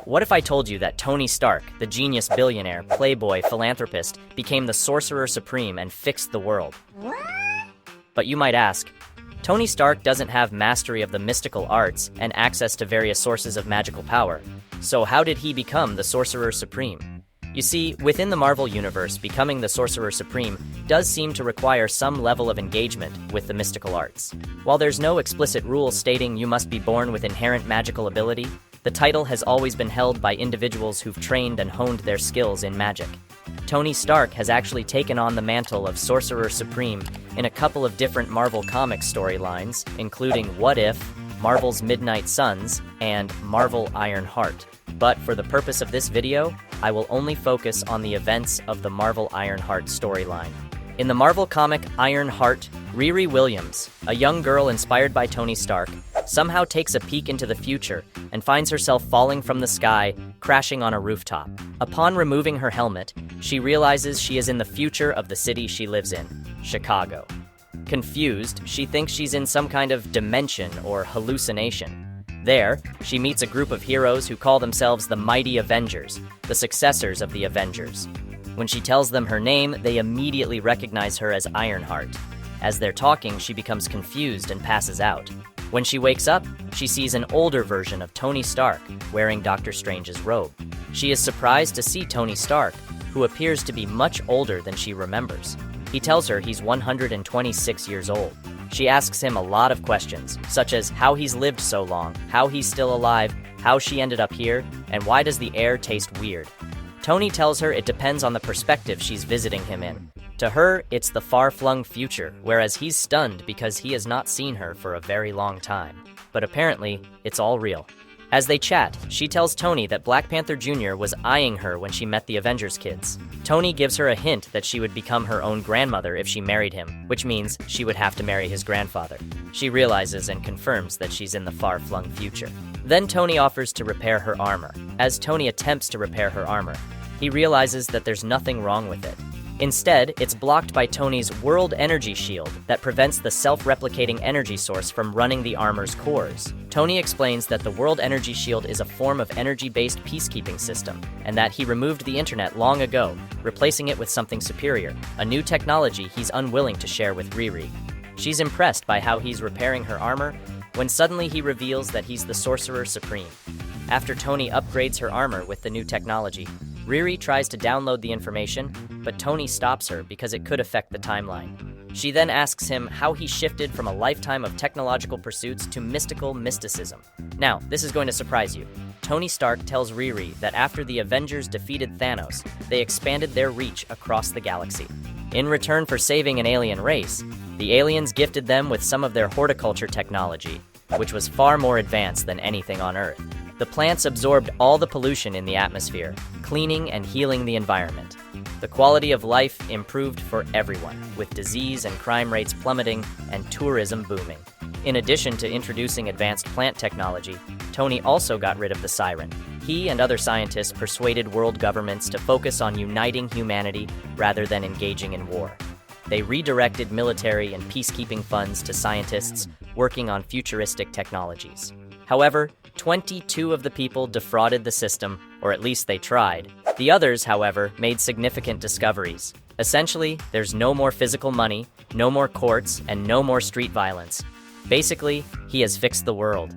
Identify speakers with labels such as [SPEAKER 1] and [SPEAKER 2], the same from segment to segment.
[SPEAKER 1] What if I told you that Tony Stark, the genius billionaire, playboy, philanthropist, became the Sorcerer Supreme and fixed the world? But you might ask, Tony Stark doesn't have mastery of the mystical arts and access to various sources of magical power. So how did he become the Sorcerer Supreme? You see, within the Marvel Universe, becoming the Sorcerer Supreme does seem to require some level of engagement with the mystical arts. While there's no explicit rule stating you must be born with inherent magical ability, the title has always been held by individuals who've trained and honed their skills in magic. Tony Stark has actually taken on the mantle of Sorcerer Supreme in a couple of different Marvel Comics storylines, including What If, Marvel's Midnight Suns, and Marvel Ironheart. But for the purpose of this video, I will only focus on the events of the Marvel Ironheart storyline. In the Marvel comic Ironheart, Riri Williams, a young girl inspired by Tony Stark, somehow takes a peek into the future and finds herself falling from the sky, crashing on a rooftop. Upon removing her helmet, she realizes she is in the future of the city she lives in, Chicago. Confused, she thinks she's in some kind of dimension or hallucination. There, she meets a group of heroes who call themselves the Mighty Avengers, the successors of the Avengers. When she tells them her name, they immediately recognize her as Ironheart. As they're talking, she becomes confused and passes out. When she wakes up, she sees an older version of Tony Stark wearing Doctor Strange's robe. She is surprised to see Tony Stark, who appears to be much older than she remembers. He tells her he's 126 years old. She asks him a lot of questions, such as how he's lived so long, how he's still alive, how she ended up here, and why does the air taste weird. Tony tells her it depends on the perspective she's visiting him in. To her, it's the far-flung future, whereas he's stunned because he has not seen her for a very long time. But apparently, it's all real. As they chat, she tells Tony that Black Panther Jr. was eyeing her when she met the Avengers kids. Tony gives her a hint that she would become her own grandmother if she married him, which means she would have to marry his grandfather. She realizes and confirms that she's in the far-flung future. Then Tony offers to repair her armor. As Tony attempts to repair her armor, he realizes that there's nothing wrong with it. Instead, it's blocked by Tony's World Energy Shield that prevents the self-replicating energy source from running the armor's cores. Tony explains that the World Energy Shield is a form of energy-based peacekeeping system, and that he removed the internet long ago, replacing it with something superior, a new technology he's unwilling to share with Riri. She's impressed by how he's repairing her armor, when suddenly he reveals that he's the Sorcerer Supreme. After Tony upgrades her armor with the new technology, Riri tries to download the information, but Tony stops her because it could affect the timeline. She then asks him how he shifted from a lifetime of technological pursuits to mystical mysticism. Now, this is going to surprise you. Tony Stark tells Riri that after the Avengers defeated Thanos, they expanded their reach across the galaxy. In return for saving an alien race, the aliens gifted them with some of their horticulture technology, which was far more advanced than anything on Earth. The plants absorbed all the pollution in the atmosphere, cleaning and healing the environment. The quality of life improved for everyone, with disease and crime rates plummeting and tourism booming. In addition to introducing advanced plant technology, Tony also got rid of the siren. He and other scientists persuaded world governments to focus on uniting humanity rather than engaging in war. They redirected military and peacekeeping funds to scientists working on futuristic technologies. However, 22 of the people defrauded the system, or at least they tried. The others, however, made significant discoveries. Essentially, there's no more physical money, no more courts, and no more street violence. Basically, he has fixed the world.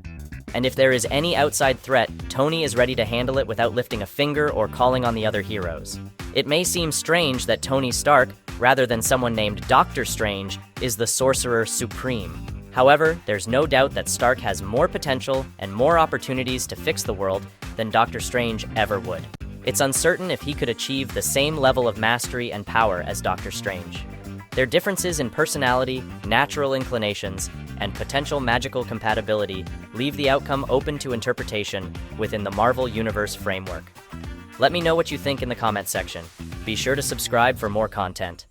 [SPEAKER 1] And if there is any outside threat, Tony is ready to handle it without lifting a finger or calling on the other heroes. It may seem strange that Tony Stark, rather than someone named Doctor Strange, is the Sorcerer Supreme. However, there's no doubt that Stark has more potential and more opportunities to fix the world than Doctor Strange ever would. It's uncertain if he could achieve the same level of mastery and power as Doctor Strange. Their differences in personality, natural inclinations, and potential magical compatibility leave the outcome open to interpretation within the Marvel Universe framework. Let me know what you think in the comment section. Be sure to subscribe for more content.